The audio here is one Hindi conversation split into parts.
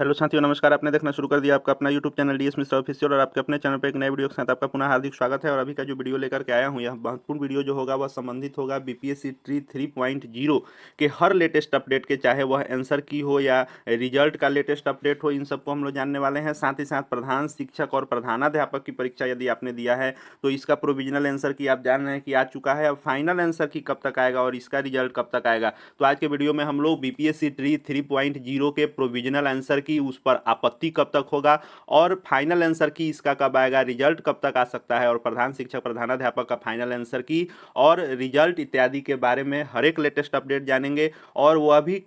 हेलो साथियों, नमस्कार। आपने देखना शुरू कर दिया आपका अपना YouTube channel DS Mishra official और आपके अपने चैनल पे एक नए वीडियो के साथ आपका पुनः हार्दिक स्वागत है। और अभी का जो वीडियो लेकर के आया हूँ, यह महत्वपूर्ण वीडियो जो होगा वह संबंधित होगा बीपीएससी ट्री 3.0 के हर लेटेस्ट अपडेट के, चाहे वह आंसर की हो या रिजल्ट का लेटेस्ट अपडेट हो। इन सबको हम लोग जानने वाले हैं। साथ ही साथ प्रधान शिक्षक और प्रधानाध्यापक की परीक्षा यदि आपने दिया है तो इसका प्रोविजनल आंसर की आप जान रहे हैं कि आ चुका है। अब फाइनल आंसर की कब तक आएगा और इसका रिजल्ट कब तक आएगा, तो आज के वीडियो में हम लोग बीपीएससी ट्री 3.0 के प्रोविजनल आंसर की, उस पर आपत्ति कब तक होगा और फाइनल आंसर की इसका कब आएगा, रिजल्ट कब तक आ सकता है और प्रधान शिक्षक प्रधानाध्यापक का फाइनल आंसर की और रिजल्ट इत्यादि के बारे में हर एक लेटेस्ट अपडेट जानेंगे। और वह भी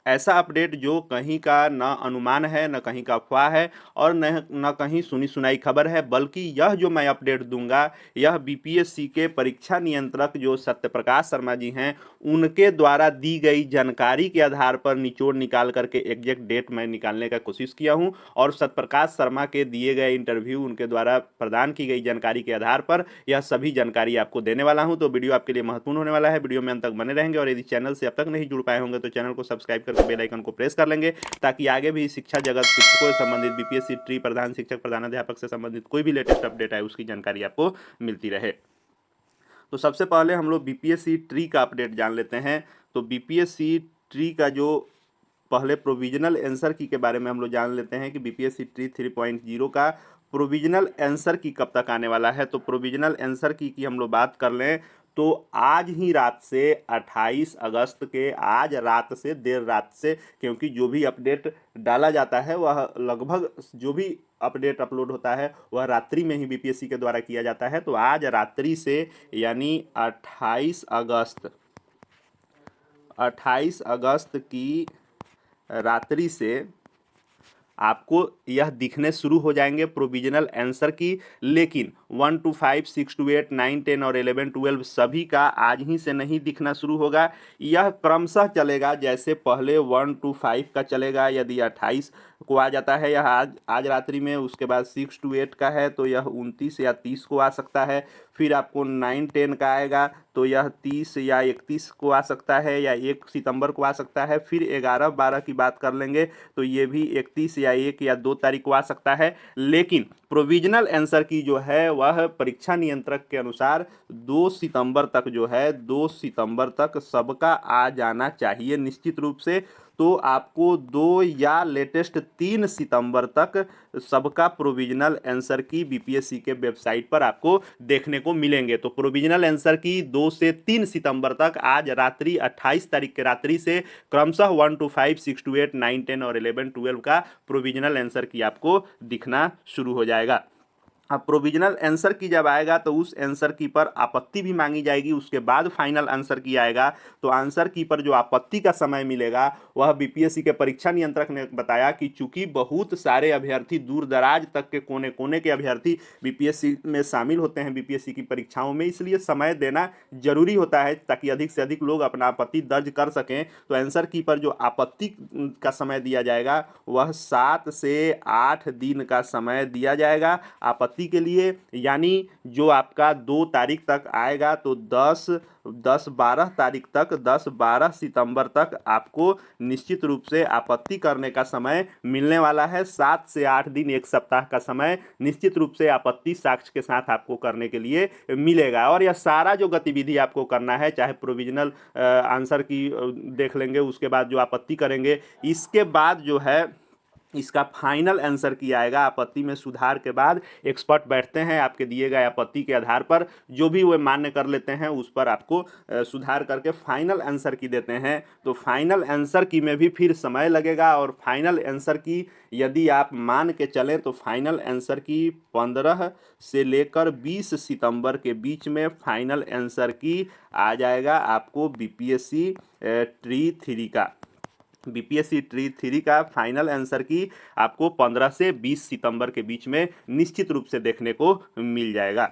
ऐसा अपडेट जो कहीं का न अनुमान है, न कहीं का अफवाह है और न कहीं सुनी सुनाई खबर है, बल्कि यह जो मैं अपडेट दूंगा यह बीपीएससी के परीक्षा नियंत्रक जो सत्यप्रकाश शर्मा जी हैं उनके द्वारा दी गई जानकारी के आधार पर निचोड़ निकाल करके एग्जैक्ट डेट मैं निकालने का कोशिश किया हूं। और सत्यप्रकाश शर्मा के दिए गए इंटरव्यू, उनके द्वारा प्रदान की गई जानकारी के आधार पर यह सभी जानकारी आपको देने वाला हूं। तो वीडियो आपके लिए महत्वपूर्ण होने वाला है, वीडियो में अंत तक बने रहेंगे। और यदि चैनल से अब तक नहीं जुड़ पाए होंगे तो चैनल को सब्सक्राइब करके बेल आइकन को प्रेस कर लेंगे, ताकि आगे भी शिक्षा जगत, शिक्षकों से संबंधित, बीपीएससी ट्री, प्रधान शिक्षक प्रधानाध्यापक से संबंधित कोई भी लेटेस्ट अपडेट है उसकी जानकारी आपको मिलती रहे। तो सबसे पहले हम लोग बीपीएससी ट्री का अपडेट जान लेते हैं। तो बीपीएससी ट्री का जो पहले प्रोविजनल आंसर की के बारे में हम लोग जान लेते हैं कि बीपीएससी ट्री 3.0 का प्रोविजनल आंसर की कब तक आने वाला है। तो प्रोविजनल आंसर की हम लोग बात कर लें तो आज ही रात से 28 अगस्त के, आज रात से, देर रात से, क्योंकि जो भी अपडेट डाला जाता है वह लगभग, जो भी अपडेट अपलोड होता है वह रात्रि में ही बीपीएससी के द्वारा किया जाता है। तो आज रात्रि से यानी 28 अगस्त की रात्रि से आपको यह दिखने शुरू हो जाएंगे प्रोविजनल आंसर की। लेकिन 1 to 5, 6 to 8, 9, 10 और 11, 12 सभी का आज ही से नहीं दिखना शुरू होगा। यह क्रमशः चलेगा, जैसे पहले 1 to 5 का चलेगा। यदि 28 को आ जाता है यह आज रात्रि में, उसके बाद 6 to 8 का है तो यह 29 या 30 को आ सकता है। फिर आपको 9, 10 का आएगा तो यह 30 या 31 को आ सकता है या 1 सितंबर को आ सकता है। फिर 11, 12 की बात कर लेंगे तो ये भी 31 या 1 या 2 तारीख को आ सकता है। लेकिन प्रोविजनल आंसर की जो है वह परीक्षा नियंत्रक के अनुसार 2 सितंबर तक जो है, 2 सितंबर तक सबका आ जाना चाहिए निश्चित रूप से। तो आपको 2 या लेटेस्ट 3 सितंबर तक सबका प्रोविजनल आंसर की बीपीएससी के वेबसाइट पर आपको देखने को मिलेंगे। तो प्रोविजनल आंसर की 2 से 3 सितंबर तक, आज रात्रि 28 तारीख के रात्रि से क्रमशः 1 to 5, 6 to 8, 9, 10 और 11, 12 का प्रोविजनल आंसर की आपको दिखना शुरू हो जाएगा। अब प्रोविजनल आंसर की जब आएगा तो उस आंसर की पर आपत्ति भी मांगी जाएगी, उसके बाद फाइनल आंसर की आएगा। तो आंसर की पर जो आपत्ति का समय मिलेगा वह बीपीएससी के परीक्षा नियंत्रक ने बताया कि चूंकि बहुत सारे अभ्यर्थी, दूर दराज तक के कोने कोने के अभ्यर्थी बीपीएससी में शामिल होते हैं बीपीएससी की परीक्षाओं में, इसलिए समय देना जरूरी होता है ताकि अधिक से अधिक लोग अपना आपत्ति दर्ज कर सकें। तो आंसर की पर जो आपत्ति का समय दिया जाएगा वह 7 से 8 दिन का समय दिया जाएगा आपत्ति के लिए। यानी जो आपका 2 तारीख तक आएगा तो 10-12 तारीख तक, 10-12 सितंबर तक आपको निश्चित रूप से आपत्ति करने का समय मिलने वाला है। 7 से 8 दिन, 1 सप्ताह का समय निश्चित रूप से आपत्ति साक्ष्य के साथ आपको करने के लिए मिलेगा। और यह सारा जो गतिविधि आपको करना है, चाहे प्रोविजनल आंसर की देख लेंगे, उसके बाद जो आपत्ति करेंगे, इसके बाद जो है इसका फाइनल आंसर की आएगा। आपत्ति में सुधार के बाद एक्सपर्ट बैठते हैं, आपके दिए गए आपत्ति के आधार पर जो भी वे मान्य कर लेते हैं उस पर आपको सुधार करके फाइनल आंसर की देते हैं। तो फाइनल आंसर की में भी फिर समय लगेगा। और फाइनल आंसर की यदि आप मान के चलें तो फाइनल आंसर की 15 से लेकर 20 सितंबर के बीच में फाइनल आंसर की आ जाएगा आपको बीपीएससी ट्री 3 का। बीपीएससी ट्री 3 का फाइनल आंसर की आपको 15 से 20 सितंबर के बीच में निश्चित रूप से देखने को मिल जाएगा।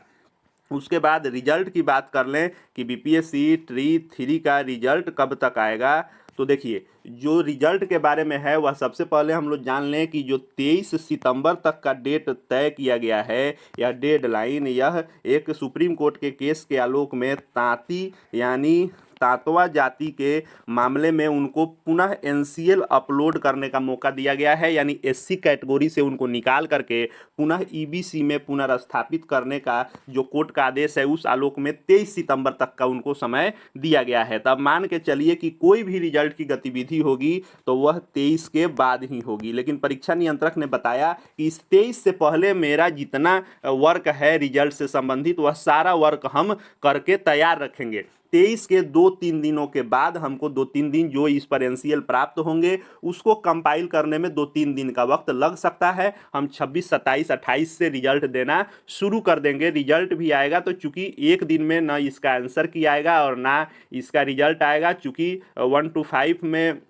उसके बाद रिजल्ट की बात कर लें कि बीपीएससी ट्री 3 का रिजल्ट कब तक आएगा। तो देखिए, जो रिजल्ट के बारे में है वह सबसे पहले हम लोग जान लें कि जो 23 सितंबर तक का डेट तय किया गया है, यह डेडलाइन, यह एक सुप्रीम कोर्ट के केस के आलोक में तांती, यानी तांतवा जाति के मामले में उनको पुनः एनसीएल अपलोड करने का मौका दिया गया है, यानी एससी कैटेगरी से उनको निकाल करके पुनः ईबीसी में पुनर्स्थापित करने का जो कोर्ट का आदेश है उस आलोक में 23 सितंबर तक का उनको समय दिया गया है। तब मान के चलिए कि कोई भी रिजल्ट की गतिविधि होगी तो वह 23 के बाद ही होगी, लेकिन परीक्षा नियंत्रक ने बताया कि इस 23 से पहले मेरा जितना वर्क है रिजल्ट से संबंधित वह सारा वर्क हम करके तैयार रखेंगे। 23 के 2-3 दिनों के बाद हमको 2-3 दिन जो इस पर एनसीएल प्राप्त होंगे उसको कंपाइल करने में 2-3 दिन का वक्त लग सकता है। हम 26, 27, 28 से रिजल्ट देना शुरू कर देंगे। रिजल्ट भी आएगा तो चूंकि एक दिन में ना इसका आंसर की आएगा और ना इसका रिजल्ट आएगा, चूंकि 1 to 5 में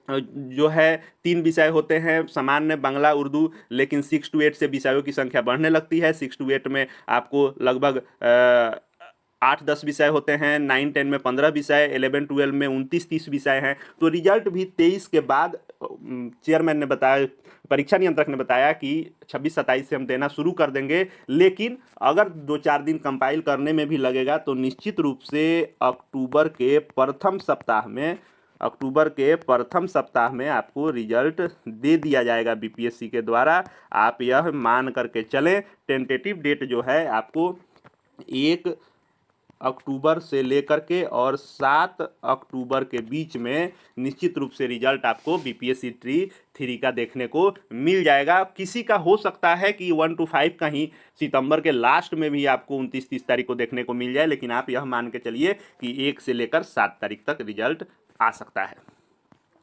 जो है 3 विषय होते हैं, सामान्य, बांग्ला, उर्दू, लेकिन 6 to 8 से विषयों की संख्या बढ़ने लगती है। 6 to 8 में आपको लगभग 8-10 विषय होते हैं, 9-10 में 15 विषय, 11-12 में 29-30 विषय हैं। तो रिजल्ट भी 23 के बाद चेयरमैन ने बताया, परीक्षा नियंत्रक ने बताया कि 26-27 से हम देना शुरू कर देंगे, लेकिन अगर 2-4 दिन कंपाइल करने में भी लगेगा तो निश्चित रूप से अक्टूबर के प्रथम सप्ताह में आपको रिजल्ट दे दिया जाएगा बीपीएससी के द्वारा। आप यह मान करके चलें। टेंटेटिव डेट जो है आपको 1 अक्टूबर से लेकर के और 7 अक्टूबर के बीच में निश्चित रूप से रिजल्ट आपको बीपीएससी ट्री 3 का देखने को मिल जाएगा। किसी का हो सकता है कि 1 to 5 का ही सितंबर के लास्ट में भी आपको 29-30 तारीख को देखने को मिल जाए, लेकिन आप यह मान के चलिए कि 1 से लेकर 7 तारीख तक रिजल्ट आ सकता है।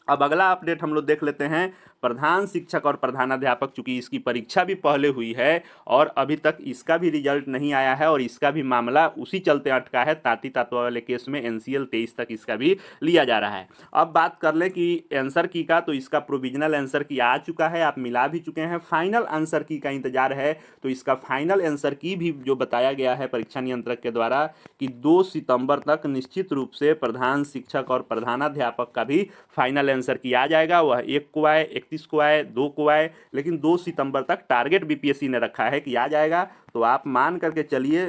अब अगला अपडेट हम लोग देख लेते हैं प्रधान शिक्षक और प्रधानाध्यापक। चूंकि इसकी परीक्षा भी पहले हुई है और अभी तक इसका भी रिजल्ट नहीं आया है और इसका भी मामला उसी चलते अटका है। ताती तातवा वाले केस में एनसीएल 23 तक इसका भी लिया जा रहा है। अब बात कर लें कि आंसर की का, तो इसका प्रोविजनल आंसर की आ चुका है, आप मिला भी चुके हैं। फाइनल आंसर की का इंतजार है, तो इसका फाइनल आंसर की भी जो बताया गया है परीक्षा नियंत्रक के द्वारा कि 2 सितंबर तक निश्चित रूप से प्रधान शिक्षक और प्रधानाध्यापक का भी फाइनल आंसर की आ जाएगा। वह 1 को आए, 31 को आए, 2 को आए, लेकिन 2 सितंबर तक टारगेट बीपीएससी ने रखा है कि आ जाएगा। तो आप मान करके चलिए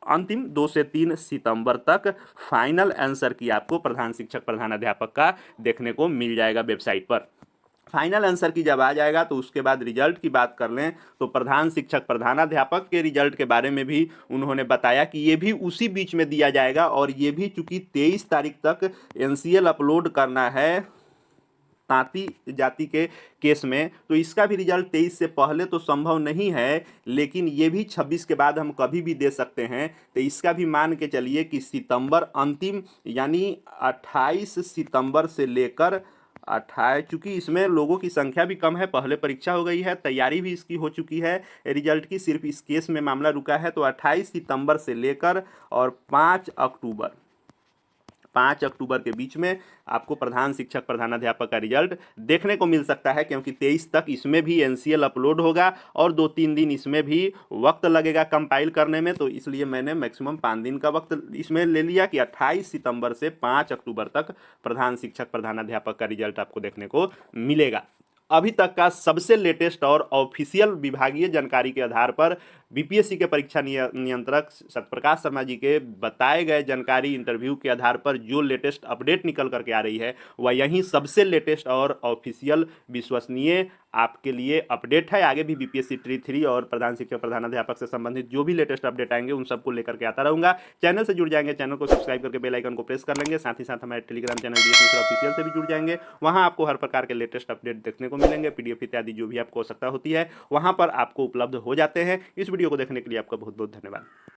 अंतिम 2 से 3 सितंबर तक फाइनल आंसर की आपको प्रधान शिक्षक प्रधानाध्यापक का देखने को मिल जाएगा वेबसाइट पर। फाइनल आंसर की जब आ जाएगा तो उसके बाद रिजल्ट की बात कर लें तो प्रधान शिक्षक प्रधानाध्यापक के रिजल्ट के बारे में भी उन्होंने बताया कि ये भी उसी बीच में दिया जाएगा और ये भी चूंकि 23 तारीख तक एनसीएल अपलोड करना है तांती जाति के केस में, तो इसका भी रिजल्ट 23 से पहले तो संभव नहीं है, लेकिन ये भी 26 के बाद हम कभी भी दे सकते हैं। तो इसका भी मान के चलिए कि सितंबर अंतिम यानी 28 सितंबर से लेकर 28, चूंकि इसमें लोगों की संख्या भी कम है, पहले परीक्षा हो गई है, तैयारी भी इसकी हो चुकी है रिजल्ट की, सिर्फ इस केस में मामला रुका है। तो 28 सितंबर से लेकर और 5 अक्टूबर के बीच में आपको प्रधान शिक्षक प्रधानाध्यापक का रिजल्ट देखने को मिल सकता है, क्योंकि 23 तक इसमें भी एनसीएल अपलोड होगा और 2-3 दिन इसमें भी वक्त लगेगा कंपाइल करने में। तो इसलिए मैंने मैक्सिमम 5 दिन का वक्त इसमें ले लिया कि 28 सितंबर से 5 अक्टूबर तक प्रधान शिक्षक प्रधानाध्यापक का रिजल्ट आपको देखने को मिलेगा। अभी तक का सबसे लेटेस्ट और ऑफिशियल विभागीय जानकारी के आधार पर बीपीएससी के परीक्षा नियंत्रक सत्यप्रकाश शर्मा जी के बताए गए जानकारी इंटरव्यू के आधार पर जो लेटेस्ट अपडेट निकल करके आ रही है वह यही सबसे लेटेस्ट और ऑफिशियल विश्वसनीय आपके लिए अपडेट है। आगे भी बीपीएससी ट्री 3 और प्रधान शिक्षक प्रधानाध्यापक से संबंधित जो भी लेटेस्ट अपडेट आएंगे उन सबको लेकर के आता रहूंगा। चैनल से जुड़ जाएंगे, चैनल को सब्सक्राइब करके बेल आइकन को प्रेस कर लेंगे, साथ ही साथ हमारे टेलीग्राम चैनल ऑफिशियल से भी जुड़ जाएंगे। वहां आपको हर प्रकार के लेटेस्ट अपडेट देखने को मिलेंगे, पीडीएफ इत्यादि जो भी आपको आवश्यकता होती है वहां पर आपको उपलब्ध हो जाते हैं। इस वीडियो को देखने के लिए आपका बहुत बहुत धन्यवाद।